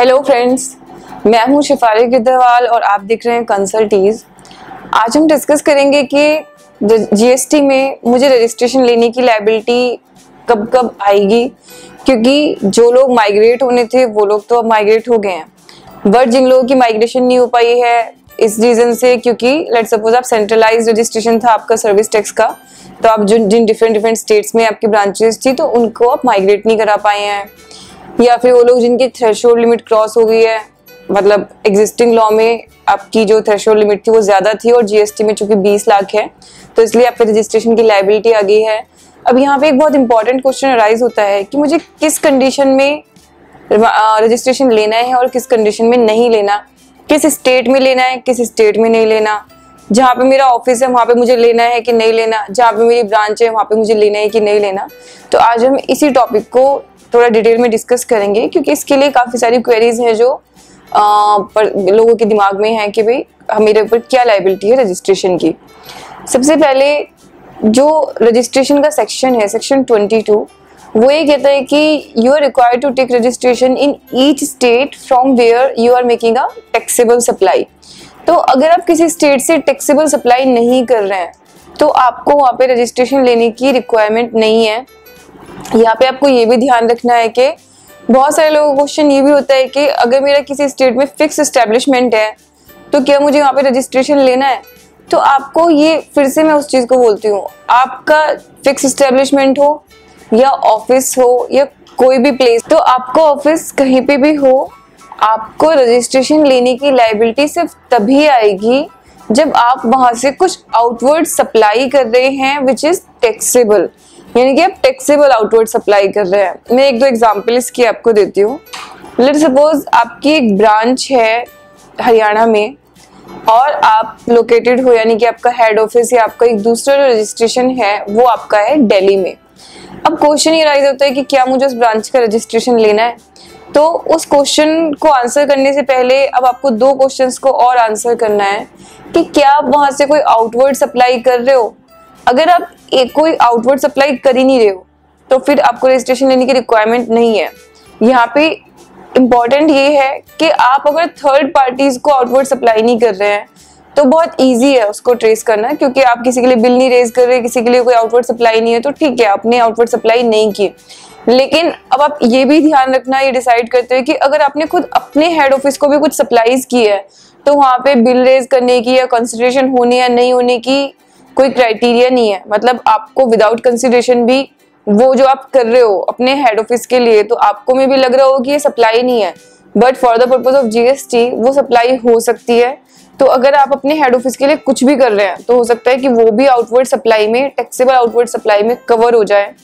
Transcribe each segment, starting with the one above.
Hello friends, मैं हूं शिफारी गिद्धवाल और आप देख रहे हैं कंसल्टीज। आज हम डिस्कस करेंगे कि जीएसटी में मुझे रजिस्ट्रेशन लेने की लायबिलिटी कब कब आएगी, क्योंकि जो लोग माइग्रेट होने थे वो लोग तो अब माइग्रेट हो गए हैं, बट जिन लोगों की माइग्रेशन नहीं हो पाई है इस रीजन से, क्योंकि लेट्स सपोज आप सेंट्रलाइज रजिस्ट्रेशन था आपका सर्विस टैक्स का, तो आप जिन डिफरेंट स्टेट्स में आपकी ब्रांचेस थी तो उनको आप माइग्रेट नहीं करा पाए हैं, या फिर वो लोग जिनकी थ्रेशोल्ड लिमिट क्रॉस हो गई है, मतलब एग्जिस्टिंग लॉ में आपकी जो थ्रेशोल्ड लिमिट थी वो ज्यादा थी और जीएसटी में चूंकि 20 लाख है तो इसलिए आपके रजिस्ट्रेशन की लायबिलिटी आ गई है। अब यहाँ पे एक बहुत इंपॉर्टेंट क्वेश्चन अराइज होता है कि मुझे किस कंडीशन में रजिस्ट्रेशन लेना है और किस कंडीशन में नहीं लेना, किस स्टेट में लेना है किस स्टेट में नहीं लेना, जहाँ पे मेरा ऑफिस है वहाँ पे मुझे लेना है कि नहीं लेना, जहाँ पे मेरी ब्रांच है वहाँ पे मुझे लेना है कि नहीं लेना। तो आज हम इसी टॉपिक को थोड़ा डिटेल में डिस्कस करेंगे, क्योंकि इसके लिए काफी सारी क्वेरीज हैं जो लोगों के दिमाग में है कि भाई मेरे ऊपर क्या लायबिलिटी है रजिस्ट्रेशन की। सबसे पहले जो रजिस्ट्रेशन का सेक्शन है, सेक्शन 22, वो ये कहता है कि you are required to take registration in each state from where you are making a taxable supply. तो अगर आप किसी स्टेट से टैक्सेबल सप्लाई नहीं कर रहे हैं तो आपको वहाँ पे रजिस्ट्रेशन लेने की रिक्वायरमेंट नहीं है। यहाँ पे आपको ये भी ध्यान रखना है कि बहुत सारे लोगों को क्वेश्चन ये भी होता है कि अगर मेरा किसी स्टेट में फिक्स एस्टेब्लिशमेंट है तो क्या मुझे वहाँ पे रजिस्ट्रेशन लेना है। तो आपको ये फिर से मैं उस चीज को बोलती हूँ, आपका फिक्स एस्टेब्लिशमेंट हो या ऑफिस हो या कोई भी प्लेस, तो आपको ऑफिस कहीं पे भी हो, आपको रजिस्ट्रेशन लेने की लायबिलिटी सिर्फ तभी आएगी जब आप वहां से कुछ आउटवर्ड सप्लाई कर रहे हैं विच इज टैक्सेबल, यानी कि आप टैक्सेबल आउटवर्ड सप्लाई कर रहे हैं। मैं एक दो एग्जांपल इसकी आपको देती हूँ। लेट्स सपोज आपकी एक ब्रांच है हरियाणा में और आप लोकेटेड हो, यानी कि आपका हेड ऑफिस या आपका एक दूसरा रजिस्ट्रेशन है वो आपका है दिल्ली में। अब क्वेश्चन ये राइज होता है कि क्या मुझे उस ब्रांच का रजिस्ट्रेशन लेना है। तो उस क्वेश्चन को आंसर करने से पहले अब आपको दो क्वेश्चंस को और आंसर करना है कि क्या आप वहां से कोई आउटवर्ड सप्लाई कर रहे हो। अगर आप कोई आउटवर्ड सप्लाई कर ही नहीं रहे हो तो फिर आपको रजिस्ट्रेशन लेने की रिक्वायरमेंट नहीं है। यहाँ पे इम्पॉर्टेंट ये है कि आप अगर थर्ड पार्टीज को आउटवर्ड सप्लाई नहीं कर रहे हैं तो बहुत इजी है उसको ट्रेस करना, क्योंकि आप किसी के लिए बिल नहीं रेज कर रहे, किसी के लिए कोई आउटवर्ड सप्लाई नहीं है तो ठीक है, आपने आउटवर्ड सप्लाई नहीं की। लेकिन अब आप ये भी ध्यान रखना, ये डिसाइड करते हैं कि अगर आपने खुद अपने हेड ऑफिस को भी कुछ सप्लाईज की है तो वहां पे बिल रेज करने की या कंसिडरेशन होने या नहीं होने की कोई क्राइटेरिया नहीं है। मतलब आपको विदाउट कंसिडरेशन भी वो जो आप कर रहे हो अपने हेड ऑफिस के लिए, तो आपको में भी लग रहा हो कि ये सप्लाई नहीं है, but for the purpose of GST वो सप्लाई हो सकती है। तो अगर आप अपने हेड ऑफिस के लिए कुछ भी कर रहे हैं तो हो सकता है कि वो भी आउटवर्ड सप्लाई में, टैक्सेबल आउटवर्ड सप्लाई में कवर हो जाए।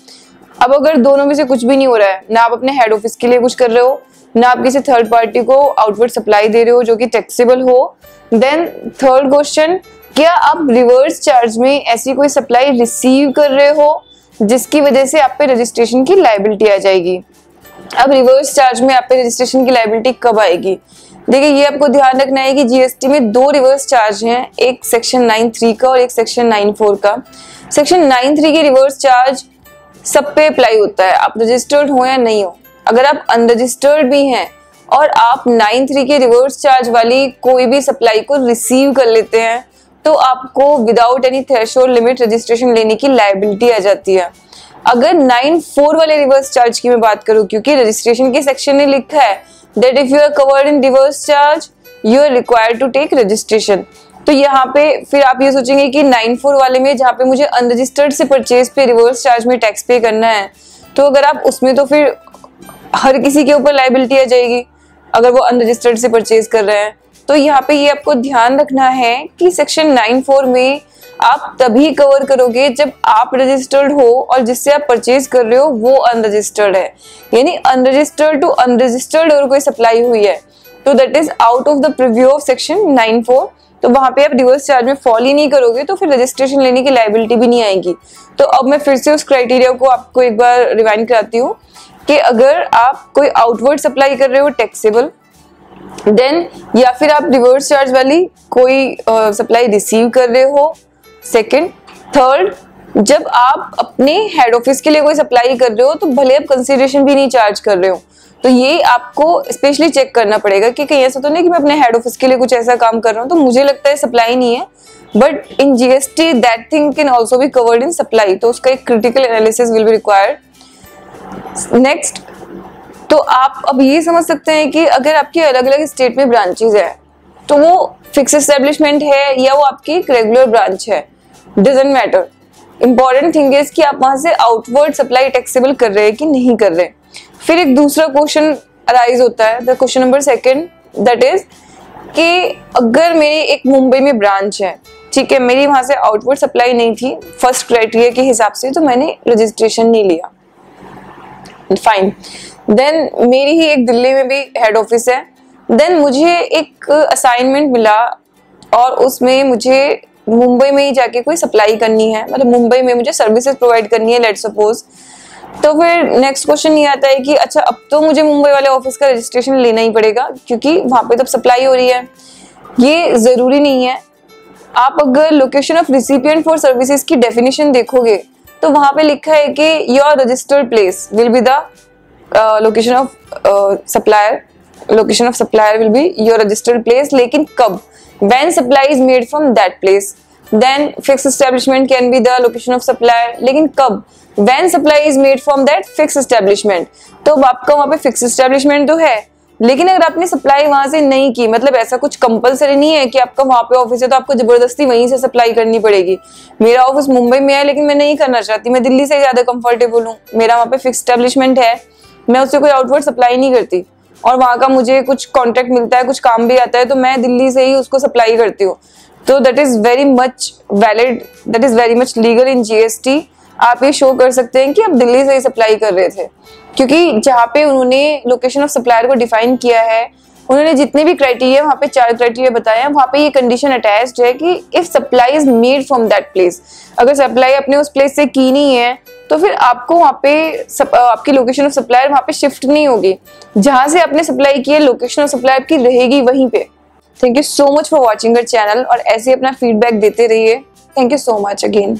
अब अगर दोनों में से कुछ भी नहीं हो रहा है, ना आप अपने हेड ऑफिस के लिए कुछ कर रहे हो ना आप किसी थर्ड पार्टी को आउटवर्ड सप्लाई दे रहे हो जो कि टैक्सेबल हो, देन थर्ड क्वेश्चन, क्या आप रिवर्स चार्ज में ऐसी कोई सप्लाई रिसीव कर रहे हो जिसकी वजह से आप पे रजिस्ट्रेशन की लायबिलिटी आ जाएगी। अब रिवर्स चार्ज में आप पे रजिस्ट्रेशन की लायबिलिटी कब आएगी। देखिए, ये आपको ध्यान रखना है कि जीएसटी में दो रिवर्स चार्ज हैं, एक सेक्शन 9(3) का और एक सेक्शन 9(4) का। सेक्शन 9(3) की रिवर्स चार्ज सब पे अप्लाई होता है, आप रजिस्टर्ड हो या नहीं हो। अगर आप अनरजिस्टर्ड भी हैं और आप 9(3) के रिवर्स चार्ज वाली कोई भी सप्लाई को रिसीव कर लेते हैं तो आपको without any threshold limit registration लेने की लायबिलिटी आ जाती है। अगर 9(4) वाले रिवर्स चार्ज की मैं बात करूं, क्योंकि रजिस्ट्रेशन के सेक्शन ने लिखा है that if you are covered in reverse charge you are required to take registration, तो यहाँ पे फिर आप ये सोचेंगे कि 9(4) वाले में जहाँ पे मुझे अनरजिस्टर्ड से परचेज पे रिवर्स चार्ज में टैक्स पे करना है, तो अगर आप उसमें तो फिर हर किसी के ऊपर लायबिलिटी आ जाएगी अगर वो अनरजिस्टर्ड से परचेज कर रहे हैं। तो यहाँ पे ये आपको ध्यान रखना है कि सेक्शन 9(4) में आप तभी कवर करोगे जब आप रजिस्टर्ड हो और जिससे आप परचेज कर रहे हो वो अनरजिस्टर्ड है, यानी अनरजिस्टर्ड टू अनरजिस्टर्ड अगर कोई सप्लाई हुई है तो that is out of the preview of section 9(4), तो वहां पे आप रिवर्स चार्ज में फॉल ही नहीं करोगे तो फिर रजिस्ट्रेशन लेने की लायबिलिटी भी नहीं आएगी। तो अब मैं फिर से उस क्राइटेरिया को आपको एक बार रिवाइंड कराती हूँ कि अगर आप कोई आउटवर्ड सप्लाई कर रहे हो टैक्सेबल, देन या फिर आप रिवर्स चार्ज वाली कोई सप्लाई रिसीव कर रहे हो, सेकंड, थर्ड, जब आप अपने हेड ऑफिस के लिए कोई सप्लाई कर रहे हो तो भले आप कंसिडरेशन भी नहीं चार्ज कर रहे हो, तो ये आपको स्पेशली चेक करना पड़ेगा कि कहीं ऐसा तो नहीं कि मैं अपने हेड ऑफिस के लिए कुछ ऐसा काम कर रहा हूँ तो मुझे लगता है सप्लाई नहीं है, but in GST that thing can also be covered in supply, तो उसका एक critical analysis will be required. Next, तो आप अब ये समझ सकते हैं कि अगर आपके अलग अलग स्टेट में ब्रांचेस है तो वो फिक्स एस्टेब्लिशमेंट है या वो आपकी रेगुलर ब्रांच है, doesn't matter. Important thing is कि आप वहां से आउटवर्ड सप्लाई टैक्सेबल कर रहे हैं कि नहीं कर रहे। फिर एक दूसरा क्वेश्चन अराइज होता है, the question number 2, that is कि अगर मेरी एक मुंबई में ब्रांच है, ठीक है, मेरी वहां से आउटवर्ड सप्लाई नहीं थी फर्स्ट क्राइटेरिया के हिसाब से, तो मैंने रजिस्ट्रेशन नहीं लिया, फाइन। देन मेरी ही एक दिल्ली में भी हेड ऑफिस है, देन मुझे एक असाइनमेंट मिला और उसमें मुझे मुंबई में ही जाके कोई सप्लाई करनी है, मतलब मुंबई में मुझे सर्विसेज प्रोवाइड करनी है, लेट्स सपोज। तो फिर नेक्स्ट क्वेश्चन ये आता है कि अच्छा अब तो मुझे मुंबई वाले ऑफिस का रजिस्ट्रेशन लेना ही पड़ेगा क्योंकि वहां पे तब सप्लाई हो रही है। ये जरूरी नहीं है। आप अगर location of recipient for services की डेफिनेशन देखोगे तो वहां पे लिखा है कि your registered place will be the location of supplier, location of supplier will be your registered place, लेकिन कब? When supply is made from that place, then fixed establishment can be the location of supplier, लेकिन कब? When supply is made from that fixed establishment, तो अब आपका वहाँ पे fixed establishment तो है, लेकिन अगर आपने सप्लाई वहां से नहीं की, मतलब ऐसा कुछ कंपलसरी नहीं है कि आपका वहां पे ऑफिस है तो आपको जबरदस्ती वहीं से सप्लाई करनी पड़ेगी। मेरा ऑफिस मुंबई में है लेकिन मैं नहीं करना चाहती, मैं दिल्ली से ज्यादा कंफर्टेबल हूँ, मेरा वहाँ पे फिक्स एस्टेब्लिशमेंट है, मैं उससे कोई आउटवर्ड सप्लाई नहीं करती और वहां का मुझे कुछ कॉन्ट्रैक्ट मिलता है, कुछ काम भी आता है, तो मैं दिल्ली से ही उसको सप्लाई करती हूँ। तो that is very much valid, that is very much legal in GST. आप ये शो कर सकते हैं कि आप दिल्ली से ही सप्लाई कर रहे थे, क्योंकि जहाँ पे उन्होंने लोकेशन ऑफ सप्लायर को डिफाइन किया है, उन्होंने जितने भी क्राइटेरिया वहाँ पे 4 क्राइटेरिया बताए हैं, वहाँ पे ये कंडीशन अटैच्ड है कि if supply is made from that place. अगर सप्लाई अपने उस प्लेस से की नहीं है तो फिर आपको वहाँ पे आपकी लोकेशन ऑफ सप्लायर वहाँ पे शिफ्ट नहीं होगी, जहां से आपने सप्लाई की है लोकेशन ऑफ सप्लायर की रहेगी वहीं पे। Thank you so much for watching our channel और ऐसे अपना फीडबैक देते रहिए। Thank you so much again.